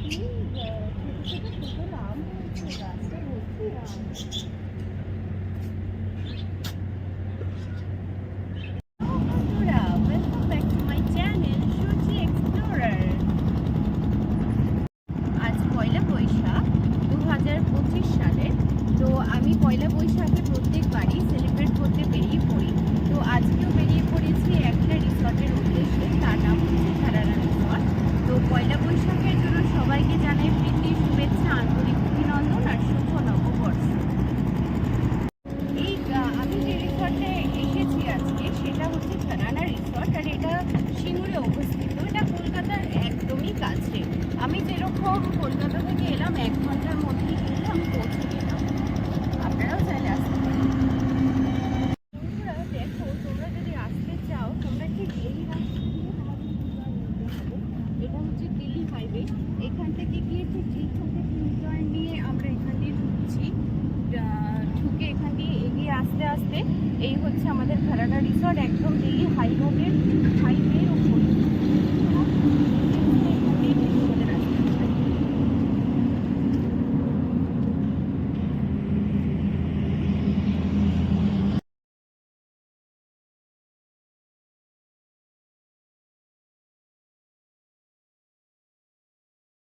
ছোট ছোট ছোট আম হয়েছে, গাছটা ভর্তি আম। বন্ধুরা, welcome back to my channel Suchi explorer. আজ পয়লা বৈশাখ 2025 সালের। তো আমি পয়লা বৈশাখে প্রত্যেকবারই সেলিব্রেট করতে বেরিয়ে পড়ি। তো আজকেও বেরিয়ে পড়েছি একটা রিসর্টের উদ্দেশ্যে, তার নাম হচ্ছে ধারানা রিসর্ট। তো পয়লা বৈশাখের জন্য সবাইকে জানাই প্রীতি, শুভেচ্ছা, আন্তরিক অভিনন্দন আর শুভ নববর্ষ। আমি যে রিসর্টে এসেছি আজকে সেটা হচ্ছে ধারানা রিসর্ট, আর এটা সিঙ্গুরে অবস্থিত। এটা কলকাতার একদমই কাছে। আমি যেরকম কলকাতা থেকে এলাম 1 ঘন্টার মধ্যেই কিন্তু আমি পৌঁছে গেলাম। আপনারাও চাইলে আসতে পারেন। বন্ধুরা দেখো, তোমরা যদি আসতে চাও তোমরা ঠিক এই রাস্তা দিয়ে তোমাদের নিতে হবে। এটা হচ্ছে দিল্লি হাইওয়ে। এখান থেকে গিয়ে ঠিক এইখান থেকে ইউটার্ন নিয়ে আমরা এখান দিয়ে ঢুকছি। ঢুকে এখান দিয়ে এগিয়ে আস্তে আস্তে এই হচ্ছে আমাদের ধারানা রিসর্ট, একদম দিল্লি হাইওয়ের উপর।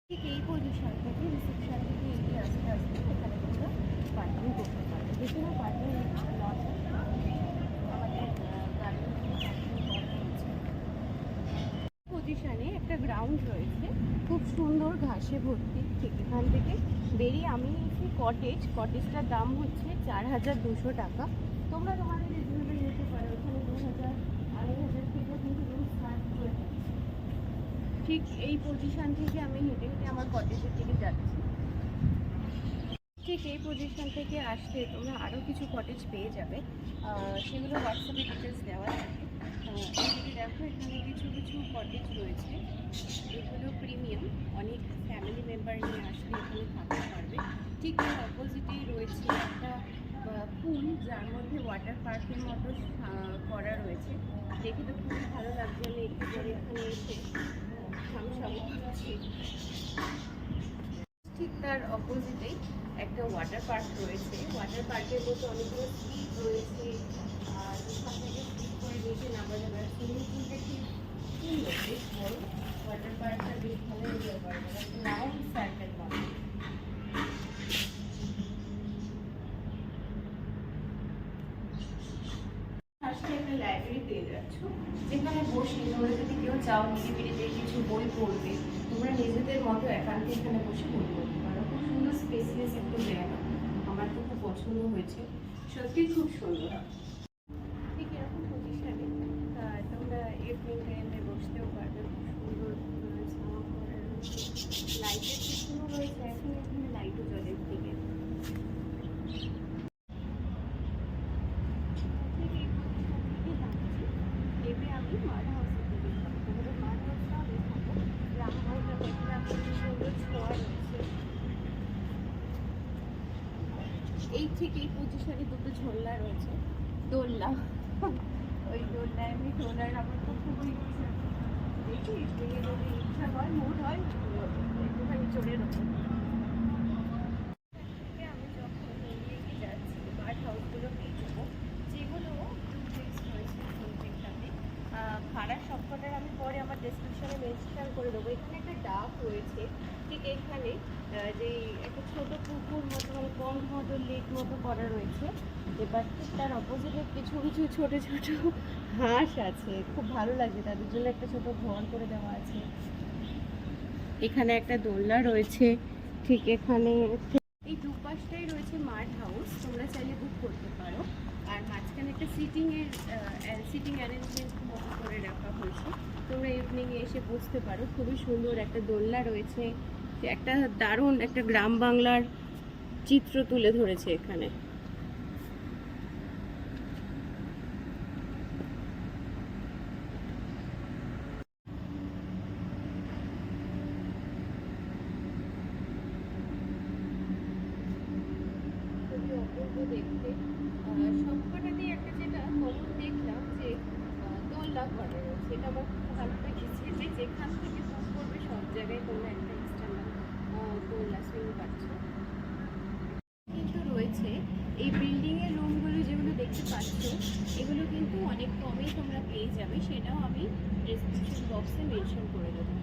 ঠিক এই পজিশন থেকে রিসেপশন থেকে এগিয়ে আস্তে আস্তে এখানে তোমরা পার্কিং করতে পারবে। দেখে না পার্কিং লট আমাদের গাড়ি পজিশনে একটা গ্রাউন্ড রয়েছে, খুব সুন্দর ঘাসে ভর্তি। ঠিক এখান থেকে বেরিয়ে আমি একটি কটেজটার দাম হচ্ছে 4200 টাকা। তোমরা তোমাদের রিজনেবল নিতে পারো। এখানে 2000 2500 থেকে কিন্তু রুম স্টার্ট করে থাকে। ঠিক এই পজিশন থেকে আমি হেঁটে হেঁটে আমার কটেজের দিকে যাচ্ছি। ঠিক এই পজিশন থেকে আসলে তোমরা আরও কিছু কটেজ পেয়ে যাবে, সেগুলো হোয়াটসঅ্যাপে ডিটেলস দেওয়া থাকে। এদিকে দেখো, এখানে কিছু কিছু কটেজ রয়েছে, এগুলো প্রিমিয়াম। অনেক ফ্যামিলি মেম্বার নিয়ে আসলে এখানে থাকতে পারবে। ঠিক এর অপোজিটেই রয়েছে একটা পুল, যার মধ্যে ওয়াটার পার্কের মতো করা রয়েছে। দেখে তো খুবই ভালো লাগছে। আমি একটু পরে এখানে এসে ঠিক তার অপোজিটেই একটা ওয়াটার পার্ক রয়েছে। ওয়াটার পার্কের মধ্যে অনেকগুলো স্লিপ রয়েছে, আর ওখান থেকে স্লিপ করে নিচে নামা যাবে। আর সুইমিং পুলটা ঠিক সুন্দর, বেশ বড়। ওয়াটার পার্কটা বেশ ভালো এনজয় করা যাবে, রাউন্ড সার্কেল পাবে। একটা লাইব্রেরি পেয়ে যাচ্ছ, যেখানে বসে তোমরা যদি কেউ চাও নিরিবিলিতে কিছু বই পড়বে, তোমরা নিজেদের মতো একান্তে এখানে বসে বই পড়তে পারো। খুব সুন্দর স্পেসিয়াস একটা জায়গা, আমার তো খুব পছন্দ হয়েছে, সত্যি খুব সুন্দর। ঠিক এরকম পজিশনে তোমরা ইভিনিং টাইমে বসতেও পারবে। খুব সুন্দর লাইটের সিস্টেমও রয়েছে। এখন এখানে লাইটও জ্বলে দিকে। আমি মাড হাউসের দিকে যাবো। তোমাদের মাড হাউসটাও দেখাবো। রামঘরটা দেখলাম, সুন্দর ছোঁয়া রয়েছে। এই ঠিক এই পজিশনে দুটো ঝোলা রয়েছে, দোলনা। ওই দোলনায় আমি দোলার আমার তো খুবই ইচ্ছা। দেখি যদি ইচ্ছা হয়, মুড হয়, একটুখানি চড়ে নেবো। আমি যখন এগিয়ে যাচ্ছি মাড হাউসগুলো পেয়ে যাবো, যেগুলো ডুপ্লেক্স রয়েছে প্রত্যেকটাতে। ভাড়ার সবকটার আমি পরে আমার ডেসক্রিপশনে মেনশন করে দেবো। এখানে একটা ডাক রয়েছে, ঠিক এখানে যে একটা ছোট পুকুর মতো, মানে পন্ড মতো, লেক মতো করা রয়েছে। এবার ঠিক তার অপোজিটে কিছু কিছু ছোট ছোট হাঁস আছে, খুব ভালো লাগে। তাদের জন্য একটা ছোট ঘর করে দেওয়া আছে। এখানে একটা দোলনা রয়েছে, ঠিক এখানে এই দুপাশটাই রয়েছে মাড হাউস। তোমরা চাইলে বুক করতে পারো। আর মাঝখানে একটা সিটিং অ্যারেঞ্জমেন্ট মতো করে রাখা হয়েছে, তোমরা ইভিনিংয়ে এসে বসতে পারো। খুবই সুন্দর একটা দোলনা রয়েছে, একটা দারুণ একটা গ্রাম বাংলার চিত্র তুলে ধরেছে এখানে। খুবই অপূর্ব দেখতে। সবকটাতেই একটা যেটা কমন দেখলাম যে দোলনা করা রয়েছে। এটা আমার খুব ভালো লেগেছে যে যেখান থেকে বুক করবে সব জায়গায় তোমরা একটা এক্সটার্নাল এই বিল্ডিংয়ের রুমগুলো যেগুলো দেখতে পাচ্ছ এগুলো কিন্তু অনেক কমেই তোমরা পেয়ে যাবে, সেটাও আমি ডেসক্রিপশন বক্সে মেনশন করে দেবো।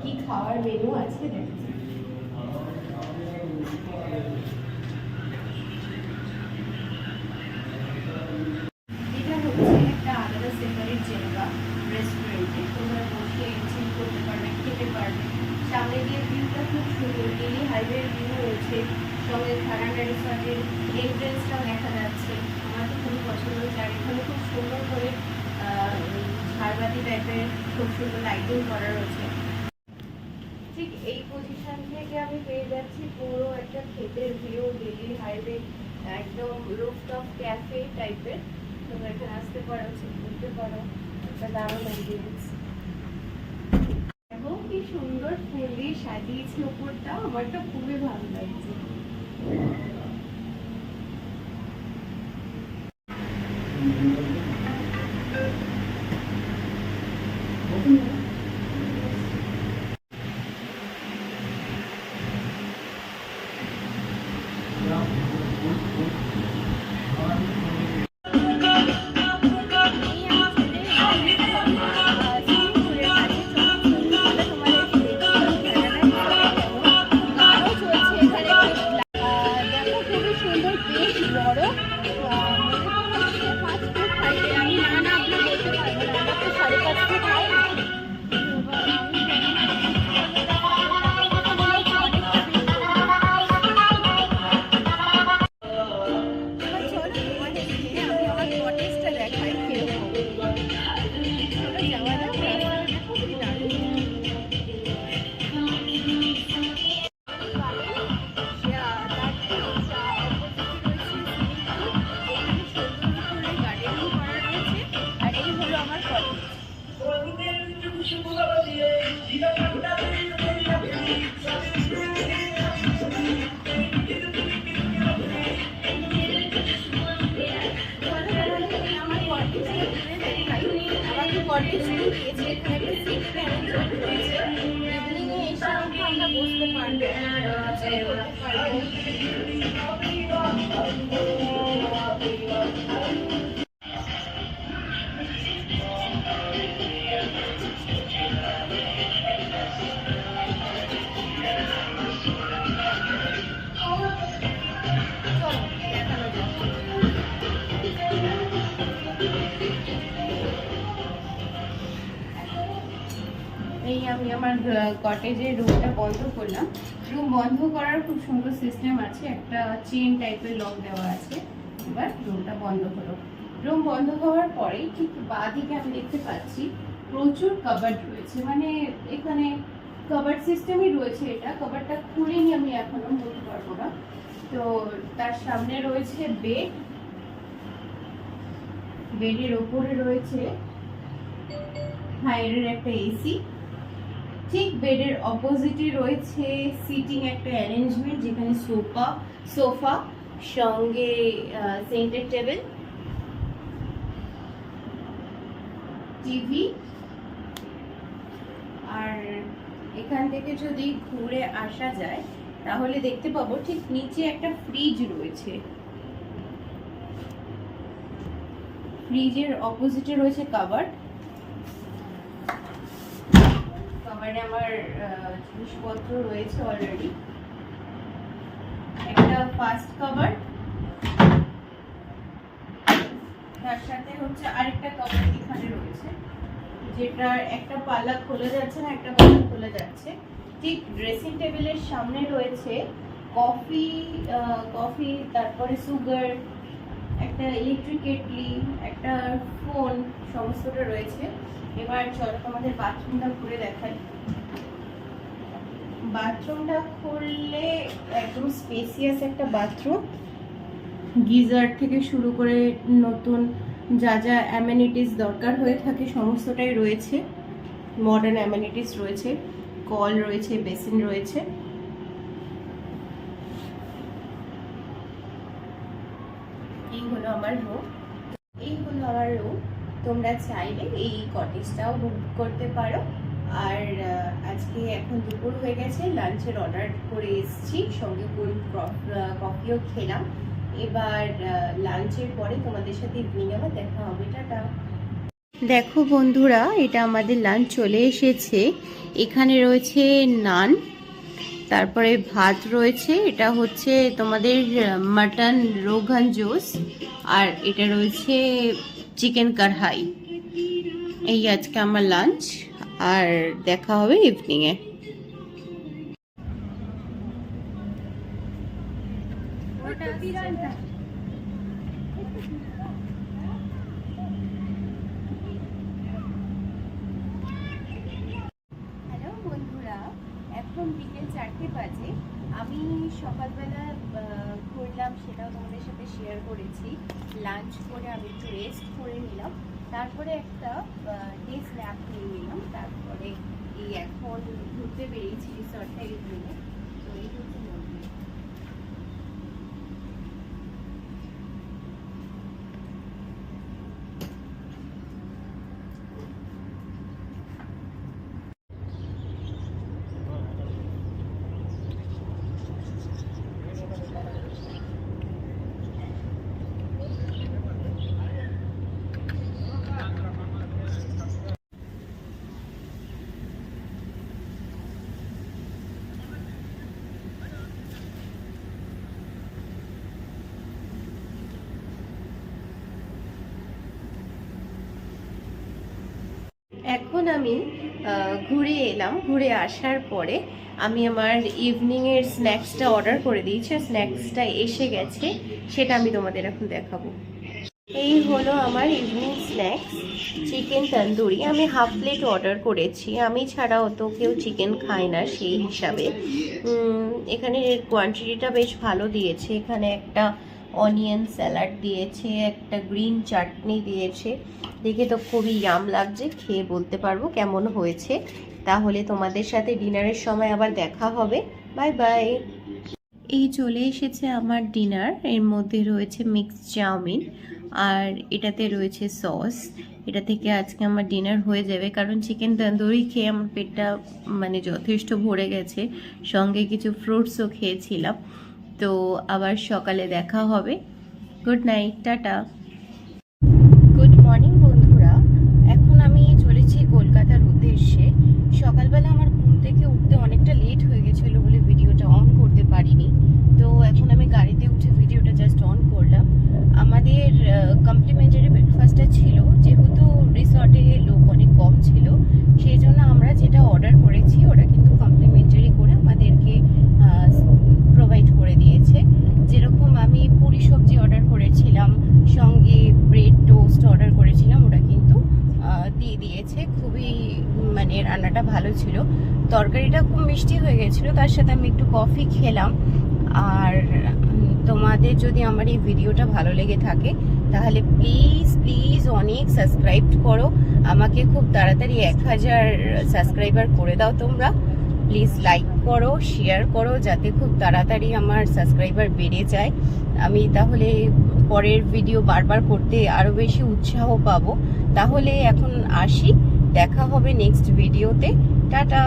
কি খাওয়ার মেনু আছে দেখছি। এটা হচ্ছে একটা আলাদা সেপারেট জায়গা রেস্টুরেন্টে, তোমরা বসে চিল করতে পারবে, খেতে পারবে। সামনে দিয়ে ভিউটা খুব সুন্দর, দিল্লি হাইওয়ের ভিউ রয়েছে, সঙ্গে খারান্ডা রিসর্টের এন্ট্রেন্সটাও দেখা যাচ্ছে। আমার তো খুবই পছন্দ হয়েছে। আর এখানে খুব সুন্দর করে ঝাড়বাতি টাইপের খুব সুন্দর লাইটিং করা রয়েছে। ঠিক এই পজিশন থেকে আমি পেয়ে যাচ্ছি পুরো একটা ক্ষেতের ভিউ, দিল্লি হাইওয়ে, একদম রুফটপ ক্যাফে টাইপের। তোমরা এখানে আসতে পারো, ঘুরতে পারো, একটা দারুণ অ্যাম্বিয়েন্স। এবং কি সুন্দর ফুল দিয়ে সাজিয়েছে উপরটা, আমার তো খুবই ভালো লাগছে। এই আমি আমার কটেজের রুমটা বন্ধ করলাম। রুম বন্ধ করার খুব সুন্দর সিস্টেম আছে, একটা চেন টাইপের লক দেওয়া আছে। এবার রুমটা বন্ধ হলো। রুম বন্ধ হওয়ার পরে ঠিক বাঁদিকে আমি দেখতে পাচ্ছি প্রচুর কাবার্ড রয়েছে, মানে এখানে কাবার্ড সিস্টেমই রয়েছে। এটা কাবার্ডটা খুলিনি আমি এখনো, বলতে পারবো না। তো তার সামনে রয়েছে বেড, বেডের ওপরে রয়েছে হাইয়ের একটা এসি। ঠিক বেডের অপোজিটে রয়েছে সিটিং একটা অ্যারেঞ্জমেন্ট, যেখানে সোফা সঙ্গে সেন্টার টেবিল, টিভি। আর এখান থেকে যদি ঘুরে আসা যায় তাহলে দেখতে পাবো ঠিক নিচে একটা ফ্রিজ রয়েছে। ফ্রিজের অপোজিটে রয়েছে কাবার্ড। কাবার্ডে আমার জিনিসপত্র রয়েছে অলরেডি। একটা ফাস্ট কাবার্ড, তার সাথে হচ্ছে আরেকটা কাবার্ড এখানে রয়েছে, যেটার একটা পাল্লা খোলা যাচ্ছে না, একটা পাল্লা খোলা যাচ্ছে। ঠিক ড্রেসিং টেবিলের সামনে রয়েছে কফি, তারপরে সুগার, একটা ইলেকট্রিক কেটলি, একটা ফোন, সমস্তটা রয়েছে। এবার চলো তোমাদের বাথরুমটা ঘুরে দেখাই। বাথরুমটা খুললে একদম স্পেসিয়াস একটা বাথরুম, গিজার থেকে শুরু করে নতুন যা যা অ্যামেনিটিস দরকার হয়ে থাকে সমস্তটাই রয়েছে। মডার্ন অ্যামেনিটিস রয়েছে, কল রয়েছে, বেসিন রয়েছে। এই হলো আমার রুম, তোমরা চাইলে এই কটেজটাও বুক করতে পারো। আর আজকে এখন দুপুর হয়ে গেছে, লাঞ্চের অর্ডার করে এসেছি, সঙ্গে কোল্ড কফিও খেলাম। এবার লাঞ্চের পরে তোমাদের সাথে ইভিনিং আবার দেখা হবে। টাটা। দেখো বন্ধুরা, এটা আমাদের লাঞ্চ চলে এসেছে। এখানে রয়েছে নান, তারপরে ভাত রয়েছে, এটা হচ্ছে তোমাদের মাটন রোগান জোস, আর এটা রয়েছে চিকেন কড়াই। এই আজকে আমার লাঞ্চ, আর দেখা হবে ইভিনিংয়ে। হ্যালো বন্ধুরা, এখন বিকেল 4টে বাজে। আমি সকালবেলা করলাম, সেটাও তোমাদের সাথে শেয়ার করেছি। লাঞ্চ করে আমি একটু রেস্ট করে নিলাম, তারপরে একটা ডে স্ন্যাপ নিয়ে নিলাম। তারপরে এই এখন ঘুরতে বেরিয়েছি রিসর্টটা ইভিনিংয়ে। তো এই হচ্ছে মন্দির। এখন আমি ঘুরে এলাম। ঘুরে আসার পরে আমি আমার ইভিনিংয়ের স্ন্যাক্সটা অর্ডার করে দিয়েছি, স্ন্যাক্সটা এসে গেছে, সেটা আমি তোমাদের এখন দেখাবো। এই হলো আমার ইভিনিং স্ন্যাক্স, চিকেন তন্দুরি। আমি হাফ প্লেট অর্ডার করেছি, আমি ছাড়াও তো কেউ চিকেন খায় না, সেই হিসাবে এখানে কোয়ান্টিটিটা বেশ ভালো দিয়েছে। এখানে একটা অনিয়ন স্যালাড দিয়েছে, একটা গ্রিন চাটনি দিয়েছে। দেখে তো খুবই ইয়াম লাগছে, খেয়ে বলতে পারবো কেমন হয়েছে। তাহলে তোমাদের সাথে ডিনারের সময় আবার দেখা হবে। Bye bye. এই চলে এসেছে আমার ডিনার। এর মধ্যে রয়েছে মিক্সড চাউমিন, আর এটাতে রয়েছে সস। এটা থেকে আজকে আমার ডিনার হয়ে যাবে, কারণ চিকেন তন্দুরি খেয়ে আমার পেটটা মানে যথেষ্ট ভরে গেছে। সঙ্গে কিছু ফ্রুটসও খেয়েছিলাম। তো আবার সকালে দেখা হবে। Good night, tata. Good morning বন্ধুরা, এখন আমি চলেছি কলকাতার উদ্দেশ্যে। সকালবেলা আমার ঘুম থেকে উঠতে অনেকটা লেট হয়ে গেছিলো বলে ভিডিওটা অন করতে পারিনি। তো এখন আমি গাড়িতে উঠে ভিডিওটা জাস্ট অন করলাম। আমাদের কমপ্লিমেন্টারি ব্রেকফাস্টটা ছিল, যেহেতু রিসর্টে লোক অনেক কম ছিল, সেই জন্য আমরা যেটা অর্ডার করেছি ওটা কিন্তু কমপ্লিমেন্টারি করে আমাদেরকে প্রোভাইড করে দিয়েছে। যেরকম আমি পুরি সবজি অর্ডার করেছিলাম, সঙ্গে ব্রেড টোস্ট অর্ডার করেছিলাম, ওটা কিন্তু দিয়ে দিয়েছে। খুবই মানে রান্নাটা ভালো ছিল, তরকারিটা খুব মিষ্টি হয়ে গেছিলো, তার সাথে আমি একটু কফি খেলাম। আর তোমাদের যদি আমার এই ভিডিওটা ভালো লেগে থাকে তাহলে প্লিজ প্লিজ অনেক সাবস্ক্রাইব করো আমাকে, খুব তাড়াতাড়ি 1000 সাবস্ক্রাইবার করে দাও তোমরা। প্লিজ লাইক করো, শেয়ার করো, যাতে খুব তাড়াতাড়ি আমার সাবস্ক্রাইবার বেড়ে যায়। আমি তাহলে পরের ভিডিও বারবার করতে আরও বেশি উৎসাহ পাবো। তাহলে এখন আসি, দেখা হবে নেক্সট ভিডিওতে। টাটা।